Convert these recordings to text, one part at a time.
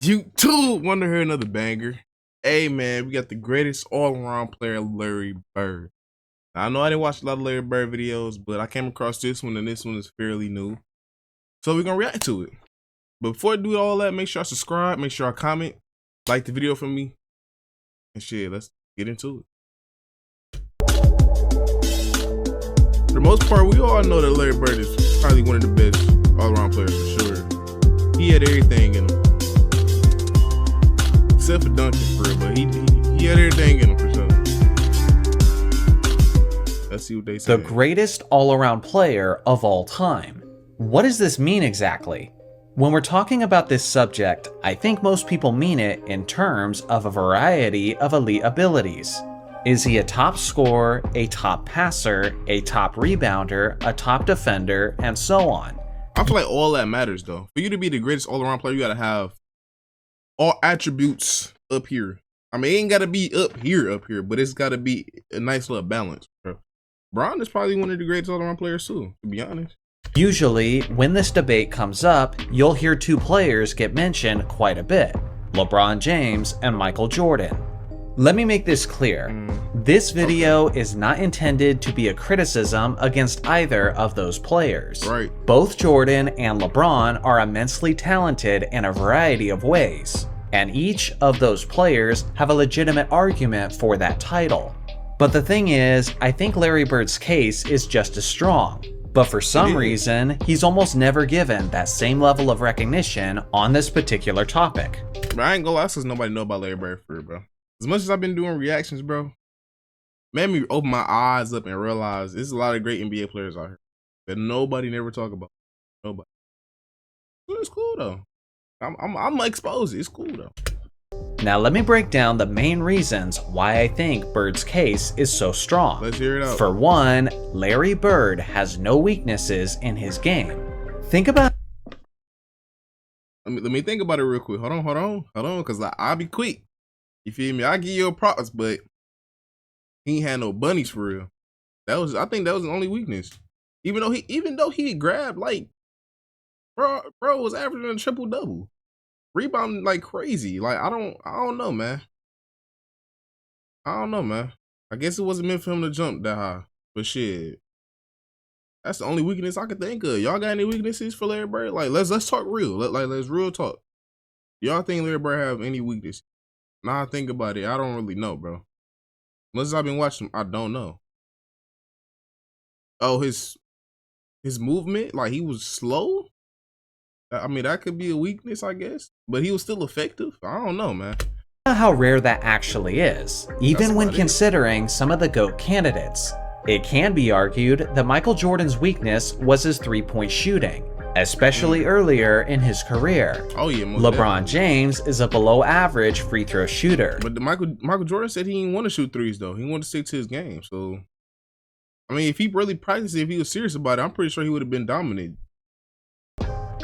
You too want to hear another banger? Hey man, we got the greatest all-around player, Larry Bird. Now, I know I didn't watch a lot of Larry Bird videos, but I came across this one, and this one is fairly new. So we're gonna react to it. But before I do all that, make sure I subscribe, make sure I comment, like the video for me, and shit, let's get into it. For the most part, we all know that Larry Bird is probably one of the best all-around players for sure. He had everything in him. Except for dunking for real, but he had everything in him for sure. Let's see what they say. The greatest all-around player of all time. What does this mean exactly? When we're talking about this subject, I think most people mean it in terms of a variety of elite abilities. Is he a top scorer, a top passer, a top rebounder, a top defender, and so on? I feel like all that matters though. For you to be the greatest all-around player, you gotta have all attributes up here. I mean, it ain't gotta be up here, but it's gotta be a nice little balance, bro. BRON is probably one of the greatest all-around players too, to be honest. Usually, when this debate comes up, you'll hear two players get mentioned quite a bit: LeBron James and Michael Jordan. Let me make this clear. This video is not intended to be a criticism against either of those players. Right. Both Jordan and LeBron are immensely talented in a variety of ways, and each of those players have a legitimate argument for that title. But the thing is, I think Larry Bird's case is just as strong, but for some reason, he's almost never given that same level of recognition on this particular topic. But I ain't gonna lie, because nobody know about Larry Bird for real, bro. As much as I've been doing reactions, bro, made me open my eyes up and realize there's a lot of great NBA players out here that nobody never talk about. Nobody. It's cool though. I'm gonna expose it. It's cool though. Now let me break down the main reasons why I think Bird's case is so strong. Let's hear it out. For one, Larry Bird has no weaknesses in his game. Think about. Let me think about it real quick. Hold on, because I'll be quick. You feel me? I give you a props, but he ain't had no bunnies for real. I think that was the only weakness. Even though he grabbed like, bro was averaging a triple double, rebounding like crazy. Like I don't know, man. I guess it wasn't meant for him to jump that high, but shit, that's the only weakness I could think of. Y'all got any weaknesses for Larry Bird? Like let's talk real. Let's real talk. Y'all think Larry Bird have any weakness? Now I think about it, I don't really know, bro. Unless I've been watching him, I don't know. Oh, his movement, like he was slow. I mean, that could be a weakness, I guess. But he was still effective. I don't know, man. How rare that actually is, even when considering some of the GOAT candidates. It can be argued that Michael Jordan's weakness was his three-point shooting, especially earlier in his career. Oh yeah, LeBron James is a below-average free throw shooter. But Michael Jordan said he didn't want to shoot threes though. He wanted to stick to his game. So, I mean, if he really practiced it, if he was serious about it, I'm pretty sure he would have been dominated.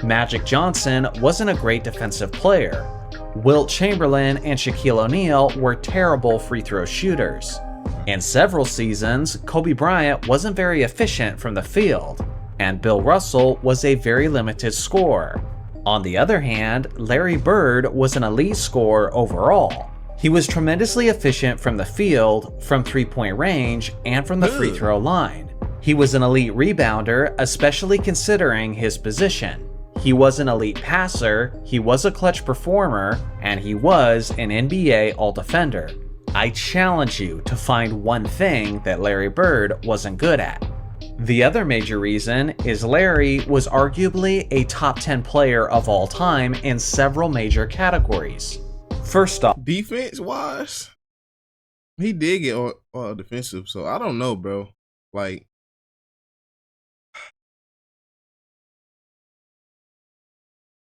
Magic Johnson wasn't a great defensive player. Wilt Chamberlain and Shaquille O'Neal were terrible free throw shooters. In several seasons, Kobe Bryant wasn't very efficient from the field, and Bill Russell was a very limited scorer. On the other hand, Larry Bird was an elite scorer overall. He was tremendously efficient from the field, from three-point range, and from the free throw line. He was an elite rebounder, especially considering his position. He was an elite passer, he was a clutch performer, and he was an NBA All-Defender. I challenge you to find one thing that Larry Bird wasn't good at. The other major reason is Larry was arguably a top 10 player of all time in several major categories. First off, defense-wise, he did get all defensive, so I don't know, bro. Like,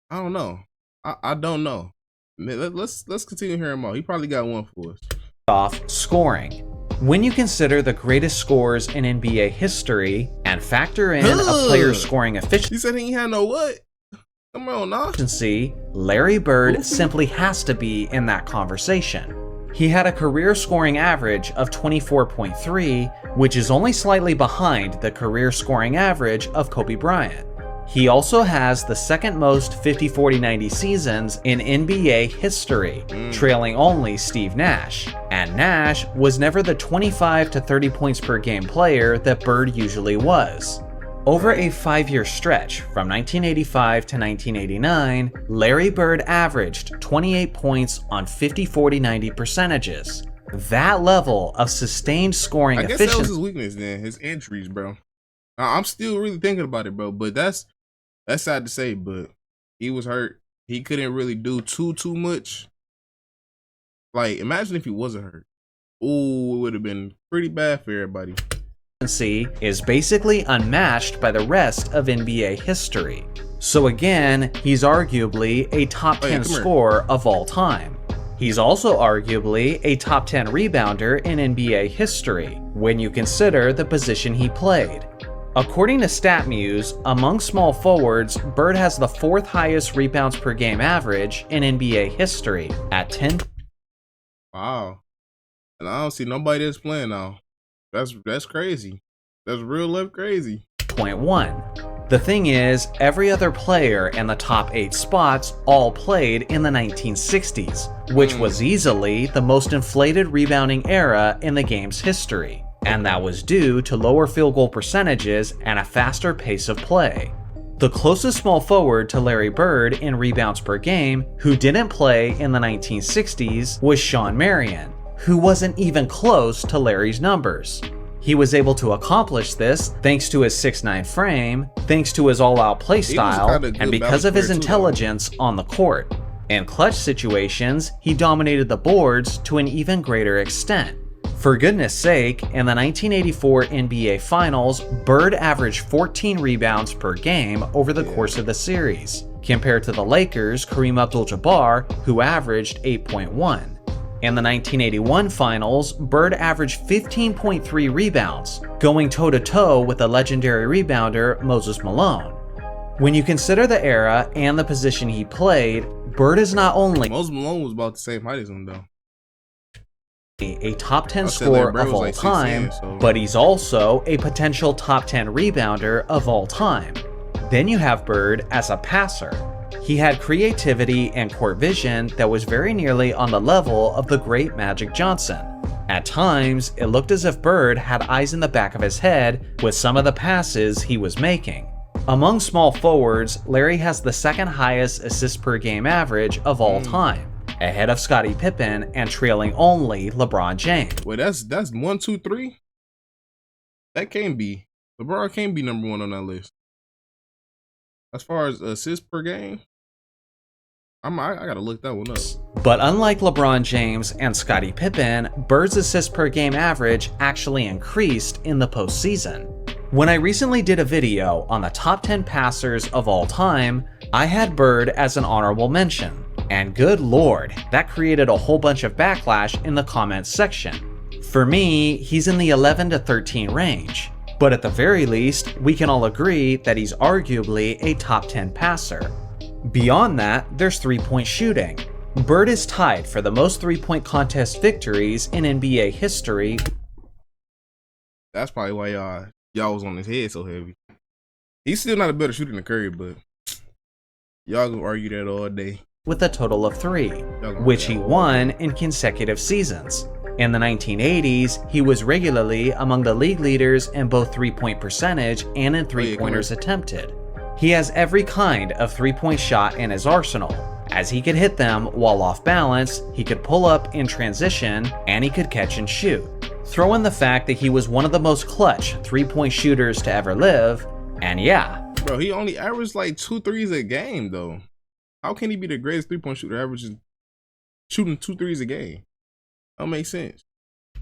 I don't know. I don't know. Let's continue hearing more. He probably got one for us. Off scoring. When you consider the greatest scorers in NBA history and factor in a player's scoring efficiency, he said he ain't had no what? Come on, nah. Larry Bird simply has to be in that conversation. He had a career scoring average of 24.3, which is only slightly behind the career scoring average of Kobe Bryant. He also has the second most 50-40-90 seasons in NBA history, trailing only Steve Nash. And Nash was never the 25 to 30 points per game player that Bird usually was. Over a 5-year stretch, from 1985 to 1989, Larry Bird averaged 28 points on 50-40-90 percentages. That level of sustained scoring efficiency. I guess that was his weakness then, his injuries, bro. I'm still really thinking about it, bro, but that's sad to say, but he was hurt. He couldn't really do too much. Like, imagine if he wasn't hurt. Ooh, it would have been pretty bad for everybody. Is basically unmatched by the rest of NBA history. So again, he's arguably a top 10 scorer of all time. He's also arguably a top 10 rebounder in NBA history, when you consider the position he played. According to StatMuse, among small forwards, Bird has the 4th highest rebounds per game average in NBA history at 10. Wow. And I don't see nobody that's playing now. That's crazy. That's real life crazy. 0.1. The thing is, every other player in the top 8 spots all played in the 1960s, which was easily the most inflated rebounding era in the game's history. And that was due to lower field goal percentages and a faster pace of play. The closest small forward to Larry Bird in rebounds per game who didn't play in the 1960s was Shawn Marion, who wasn't even close to Larry's numbers. He was able to accomplish this thanks to his 6'9" frame, thanks to his all-out play style, and because of his intelligence on the court. In clutch situations, he dominated the boards to an even greater extent. For goodness sake, in the 1984 NBA Finals, Bird averaged 14 rebounds per game over the course of the series, compared to the Lakers' Kareem Abdul-Jabbar, who averaged 8.1. In the 1981 Finals, Bird averaged 15.3 rebounds, going toe-to-toe with the legendary rebounder Moses Malone. When you consider the era and the position he played, Bird is not only Moses Malone was about the same height as him, though. A top 10 scorer of all time, but he's also a potential top 10 rebounder of all time. Then you have Bird as a passer. He had creativity and court vision that was very nearly on the level of the great Magic Johnson. At times, it looked as if Bird had eyes in the back of his head with some of the passes he was making. Among small forwards, Larry has the 2nd highest assists per game average of all time, ahead of Scottie Pippen and trailing only LeBron James. Wait, that's 1, 2, 3? That can't be. LeBron can't be number 1 on that list. As far as assists per game, I gotta look that one up. But unlike LeBron James and Scottie Pippen, Bird's assists per game average actually increased in the postseason. When I recently did a video on the top 10 passers of all time, I had Bird as an honorable mention. And good lord, that created a whole bunch of backlash in the comments section. For me, he's in the 11 to 13 range. But at the very least, we can all agree that he's arguably a top 10 passer. Beyond that, there's 3-point shooting. Bird is tied for the most 3-point contest victories in NBA history. That's probably why y'all was on his head so heavy. He's still not a better shooter than Curry, but y'all gonna argue that all day. With a total of 3, which he won in consecutive seasons. In the 1980s, he was regularly among the league leaders in both 3-point percentage and in 3-pointers attempted. He has every kind of 3-point shot in his arsenal, as he could hit them while off balance, he could pull up in transition, and he could catch and shoot. Throw in the fact that he was one of the most clutch 3-point shooters to ever live, and yeah. Bro, he only averaged like 2 threes a game though. How can he be the greatest 3-point shooter averaging shooting 2 threes a game? That don't make sense.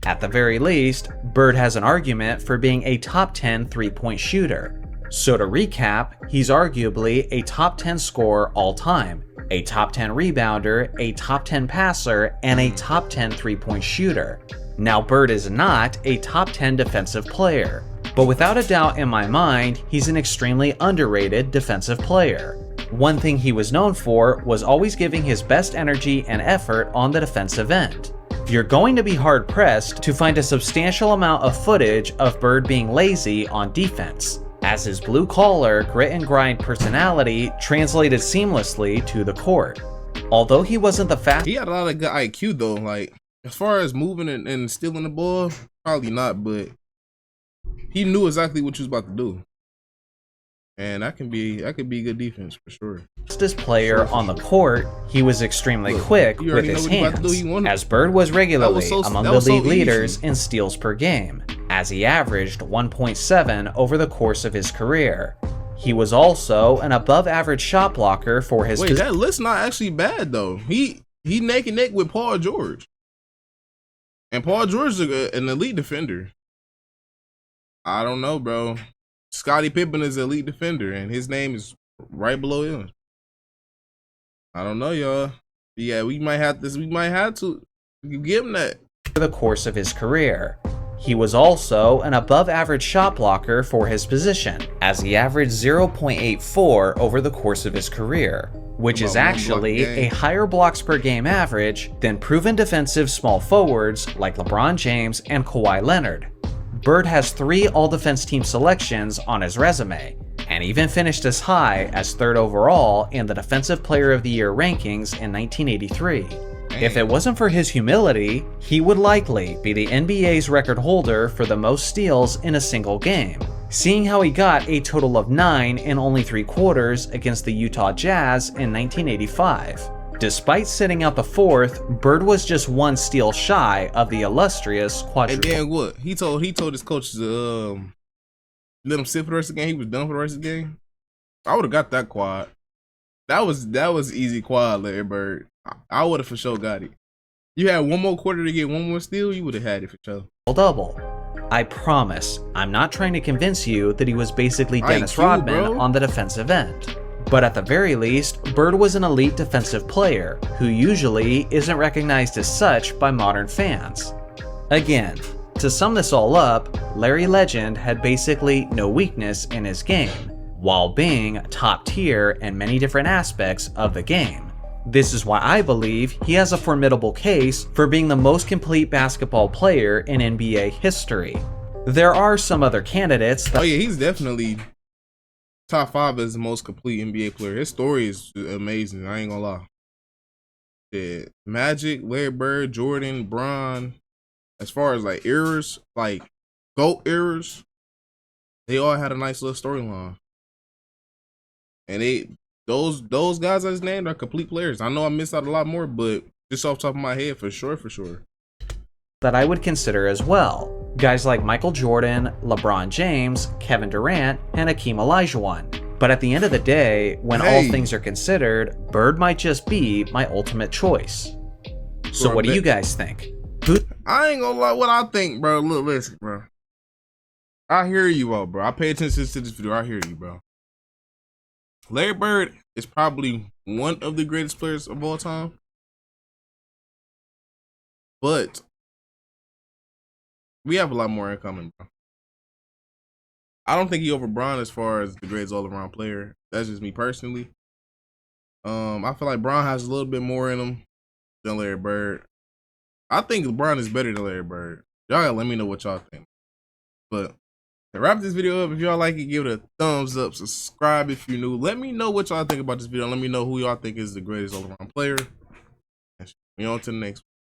At the very least, Bird has an argument for being a top 10 3-point shooter. So to recap, he's arguably a top 10 scorer all time, a top 10 rebounder, a top 10 passer, and a top 10 3-point shooter. Now Bird is not a top 10 defensive player, but without a doubt in my mind, he's an extremely underrated defensive player. One thing he was known for was always giving his best energy and effort on the defensive end. You're going to be hard-pressed to find a substantial amount of footage of Bird being lazy on defense. as his blue-collar, grit-and-grind personality translated seamlessly to the court. Although he wasn't the fastest, he had a lot of good IQ though. Like as far as moving and stealing the ball, probably not, but he knew exactly what you was about to do, and that could be good defense for sure. Player on the court, he was extremely quick with his hands, as Bird was regularly among the league leaders in steals per game, as he averaged 1.7 over the course of his career. He was also an above-average shot blocker for his. Wait, that list's not actually bad though. He neck and neck with Paul George, and Paul George is an elite defender. I don't know, bro. Scottie Pippen is an elite defender, and his name is right below him. I don't know, y'all. Yeah, we might have to give him that. For the course of his career. He was also an above-average shot blocker for his position, as he averaged 0.84 over the course of his career, which is actually a higher blocks per game average than proven defensive small forwards like LeBron James and Kawhi Leonard. Bird has 3 All-Defense Team selections on his resume, and even finished as high as 3rd overall in the Defensive Player of the Year rankings in 1983. If it wasn't for his humility, he would likely be the NBA's record holder for the most steals in a single game, seeing how he got a total of 9 in only 3 quarters against the Utah Jazz in 1985. Despite sitting out the 4th, Bird was just 1 steal shy of the illustrious quadruple. And then what? He told his coaches to let him sit for the rest of the game. He was done for the rest of the game. I would have got that quad. That was easy quad, Larry Bird. I would have for sure got it. You had 1 more quarter to get 1 more steal, you would have had it for sure. Double. I promise, I'm not trying to convince you that he was basically Dennis Rodman on the defensive end. But at the very least, Bird was an elite defensive player, who usually isn't recognized as such by modern fans. Again, to sum this all up, Larry Legend had basically no weakness in his game, while being top tier in many different aspects of the game. This is why I believe he has a formidable case for being the most complete basketball player in NBA history. There are some other candidates that— Oh yeah, he's definitely top 5 as the most complete NBA player. His story is amazing, I ain't gonna lie. Yeah, Magic, Larry Bird, Jordan, Bron, as far as like eras, like GOAT eras, they all had a nice little storyline. And those guys I just named are complete players. I know I missed out a lot more, but just off the top of my head, for sure. That I would consider as well. Guys like Michael Jordan, LeBron James, Kevin Durant, and Hakeem Olajuwon. But at the end of the day, when all things are considered, Bird might just be my ultimate choice. So what do you guys think? I ain't gonna lie what I think, bro. Look, listen, bro. I hear you all, bro. I pay attention to this video. I hear you, bro. Larry Bird is probably one of the greatest players of all time. But we have a lot more in common, bro. I don't think he over Bron as far as the greatest all-around player. That's just me personally. I feel like Bron has a little bit more in him than Larry Bird. I think LeBron is better than Larry Bird. Y'all gotta let me know what y'all think. But to wrap this video up, if y'all like it, give it a thumbs up. Subscribe if you're new. Let me know what y'all think about this video. Let me know who y'all think is the greatest all-around player. And on to the next one.